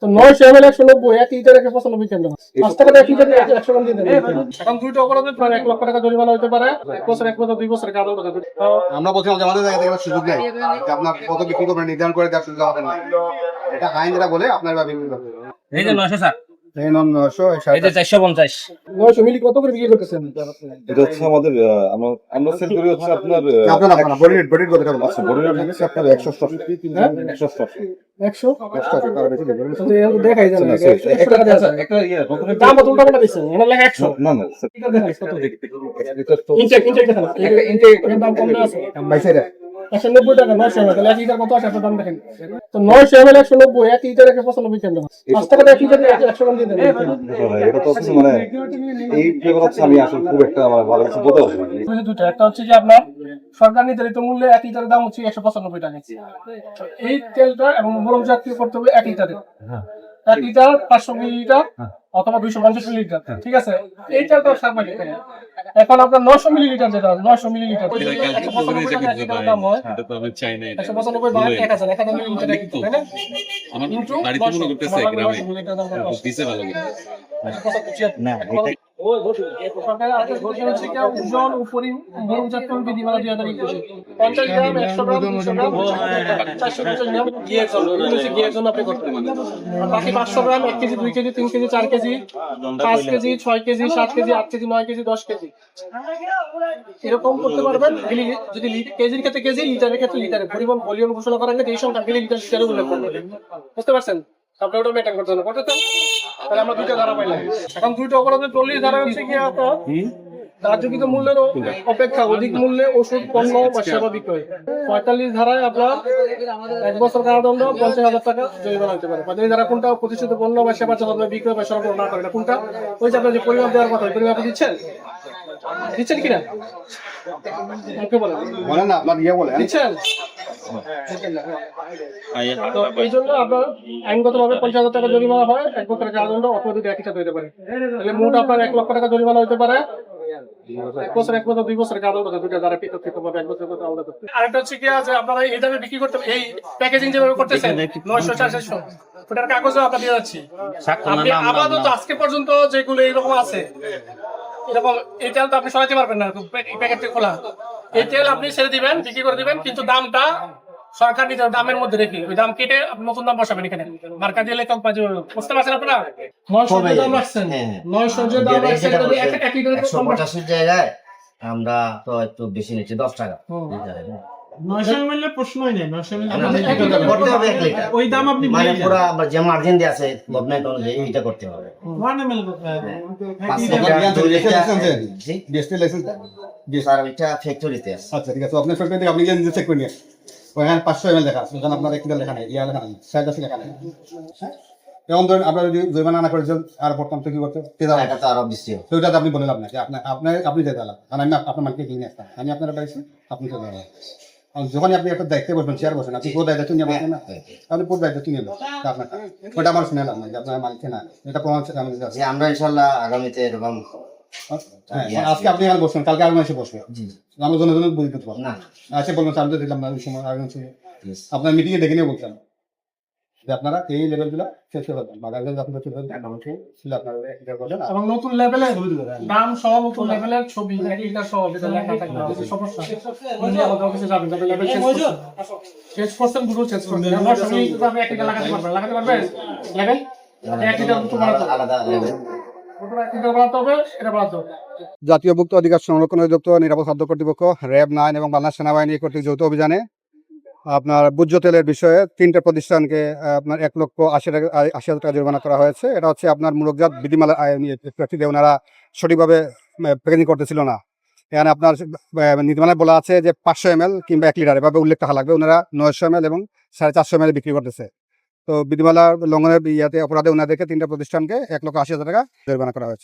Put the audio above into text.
তো 900 ml 190, 1 litre 195 কেন 5 টাকা 1 লিটার 100 গ্রাম দিয়ে দেন। এখন দুইটা অপরাধে প্রায় 1 লক্ষ টাকা জরিমানা হতে পারে, 1 বছর 1 বছর 2 বছর কারাদণ্ড হতে পারে। আমরা বলছিলাম যে আমাদের জায়গা থেকে সুযোগ নেই যে আপনার কত বিক্রি করবেন নির্ধারণ করে দেওয়ার সুযোগ আমাদের নাই। এটা আইন যেটা বলে আপনার বা বিভিন্ন এই যে 900 স্যার, এই নন 900 এই যে 450। 900 মিলি কত করে বিক্রি করতেছেন? এটা হচ্ছে আমাদের আমরা সেল করি হচ্ছে আপনার আপনার বডি রেট কত টাকা আচ্ছা বডি রেট হচ্ছে আপনার 180 180 100 টাকা বেশি দেবেন। দেখাই যায় না, 100 টাকা দেন স্যার। একটা রকমের দাম কত উল্টা পাল্টা দিচ্ছেন, এখানে লেখা 100। না না স্যার এটা দেখেন কত এটা তো ইনটেক দেখান, একটা ইনটেক এর দাম কম না আছে বাইসেরা 190 টাকা। 900 ml তাহলে 1 লিটার কত আসে আপনার দাম দেখেন। তো 900 ml 190, 1 লিটার 195 কেন 5 টাকা 1 লিটার 100 গ্রাম দিয়ে দেন। এটা তো হচ্ছে মানে এই ব্যাপার হচ্ছে আমি আসলে খুব একটা আমার ভালো কিছু বলতে পারছি না। দুটো, একটা হচ্ছে যে আপনার সরকার নির্ধারিত মূল্যে 1 লিটারের দাম হচ্ছে 195 টাকা। এই তেলটা এবং মোরম জাতীয় করতে হবে 1 লিটারে, 1 লিটার 500 মিলিলিটার অথবা 250 মিলিলিটার, ঠিক আছে। এই তেলটা সারবাই এখন আপনার 900 মিলিলিটার, যেটা 900 মিলিলিটার 195 টাকা 1 লিটারের দাম হয়। এটা তো আমি চাই না, 195 ভাগ 1000 মিলিলিটার কিন্তু, তাই না? আমার কিন্তু বাড়িতে মনে করতেছে গ্রামে মিলিলিটার দাম কত? দিছে ভালো করে। না সরকারের আদেশ বলছে হচ্ছে কি ওজন উপরি মোরমজাত বিধিমালা 2021 50 গ্রাম 100 গ্রাম 200 গ্রাম 450 গ্রাম গিয়ে চলো গিয়ে জন্য আপনি করতে পারেন। আর বাকি 500 গ্রাম 1 KG 2 KG 3 KG 4 KG 5 KG 6 KG 7 KG 8 KG 9 KG 10 KG এরকম করতে পারবেন। যদি কেজির ক্ষেত্রে কেজি, লিটারের ক্ষেত্রে লিটারে পরিমাণ ভলিউম ঘোষণা করা হলে এই সংখ্যা মিলি লিটার লিটারে উল্লেখ করতে হবে। বুঝতে পারছেন? আপনি ওটা মেটাং করতে হবে, করতে চান? তাহলে আমরা দুইটা ধারা পাইলাম। এখন দুইটা অপরাধে 40 ধারা হচ্ছে কি আপনার কার্যকৃত মূল্যের অপেক্ষা অধিক মূল্যে ওষুধ পণ্য বা সেবা বিক্রয়। 45 ধারায় আপনার 1 বছর কারাদণ্ড 50,000 টাকা জরিমানা হতে পারে। 45 ধারা কোনটা? প্রতিষ্ঠিত পণ্য বা সেবা যাতে বিক্রয় বা সরবরাহ না করে, এটা কোনটা? ওই যে আপনার যে পরিমাপ দেওয়ার কথা, পরিমাপ আপনি দিচ্ছেন কিনা? ওকে বলেন বলেন না আপনার ইয়ে বলেন দিচ্ছেন। তো এই জন্য আপনার আইনগতভাবে 50,000 টাকা জরিমানা হয়, 1 বছরের কারাদণ্ড অথবা 2 একই সাথে হতে পারে। তাহলে মোট আপনার 1 লক্ষ টাকা জরিমানা হতে পারে, 1 বছর 1 বছর 2 বছরের কারাদণ্ড, দুইটা দ্বারা পৃথক ভাবে 1 বছর আলাদা করতে। আরেকটা হচ্ছে কি আছে আপনারা এই দামে বিক্রি করতে, এই প্যাকেজিং যেভাবে করতেছেন 900 400 ওটার কাগজও আপনার দিয়ে যাচ্ছি। আপনি আপাতত আজকে পর্যন্ত যেগুলো এরকম আছে এরকম, এই তেল তো আপনি সরাইতে পারবেন না, প্যাকেটটা খোলা। এই তেল আপনি ছেড়ে দিবেন, বিক্রি করে দিবেন, কিন্তু দামটা সরকার নিজের দামের মধ্যে রেখে ওই দাম কেটে আপনি নতুন দাম বসাবেন এখানে মার্কা দিয়ে লেখক বাজে। বুঝতে পারছেন আপনারা? 900 যে দাম রাখছেন, 900 যে দাম রাখছেন, এক লিটার 185 জায়গায় আমরা তো একটু বেশি নিচ্ছি 10 টাকা। 900 ml এর প্রশ্নই নেই। 900 ml করতে হবে 1 লিটার। ওই দাম আপনি মানে বলে পুরো আমরা যে মার্জিন দিয়ে আছে গভর্নমেন্ট অনুযায়ী এইটা করতে হবে। 1 ml 5 লিটার 2 লিটার জি ডিএসটি লাইসেন্স স্যার এটা ফ্যাক্টরিতে আছে। আচ্ছা ঠিক আছে আপনার ফ্যাক্টরি থেকে আপনি গিয়ে নিজে চেক করে নিয়ে ওখানে 500 ml লেখা আছে, ওখানে আপনার 1 লিটার লেখা নেই, ইয়া লেখা নেই, 60 লেখা নেই। যেমন ধরুন আপনার যদি জরিমানা না করেছেন আর প্রথম থেকে কি করতে তেজা এটা তো আরো বেশি হবে। তো ওটা আপনি বলেন আপনাকে আপনি যেতে আলাদা, কারণ আমি আপনার মানকে কিনে আসতাম, আমি আপনার পাইছি আপনি চলে যাবেন। যখন আপনি একটা দায়িত্বে বসবেন, চেয়ার বসেন, আপনি পুরো দায়িত্ব নিয়ে বসেন না, আপনি পুরো দায়িত্ব নিয়ে নেবেন আপনার, ওটা আমার শুনে লাভ নাই যে আপনার মালিক না, এটা প্রমাণ আমাদের কাছে। যে আমরা ইনশাআল্লাহ আগামীতে এরকম হ্যাঁ, আজকে আপনি এখানে বসবেন, কালকে আরো এসে বসবে, জি আমরা জন্য বুঝতে পারবো না আচ্ছা বলবেন আমি তো দিলাম না ওই সময় আগে আপনার মিটিংয়ে দেখে নিয়ে বলতাম যে আপনারা এই লেভেলগুলো শেষ করে দেন, বাজারে আপনারা চলে যাবেন ছিল আপনারা এটা করবেন। এবং নতুন লেভেলের দাম সহ নতুন লেভেলের ছবি এটা সহ যেটা লেখা থাকবে, যদি সমস্যা আপনি আমাদের অফিসে যাবেন, তাহলে লেভেল চেঞ্জ করছেন, গুলো চেঞ্জ করছেন। আমার সঙ্গে কিন্তু আপনি একটা লাগাতে পারবেন লেভেল একটা দুটো বানাতে আলাদা লেভেল একটা বানাতে হবে, এটা বানাতে হবে। জাতীয় ভুক্ত অধিকার সংরক্ষণ অধিদপ্তর, নিরাপদ খাদ্য কর্তৃপক্ষ, র্যাব 9 এবং বাংলাদেশ সেনাবাহিনী কর্তৃক যৌথ অভিযানে আপনার ভোজ্য তেলের বিষয়ে 3টে প্রতিষ্ঠানকে আপনার 1,80,000 টাকা জরিমানা করা হয়েছে। এটা হচ্ছে আপনার মূলকজাত বিধিমালা প্রেক্ষিতে ওনারা সঠিকভাবে প্যাকেজিং করতেছিল না। এখানে আপনার নীতিমালায় বলা আছে যে 500 ml কিংবা 1 লিটার এভাবে উল্লেখ থাকা লাগবে, ওনারা 900 ml এবং 450 ml বিক্রি করতেছে। তো বিধিমালা লঙ্ঘনের অপরাধে ওনাদেরকে 3টে প্রতিষ্ঠানকে 1,80,000 টাকা জরিমানা করা হয়েছে।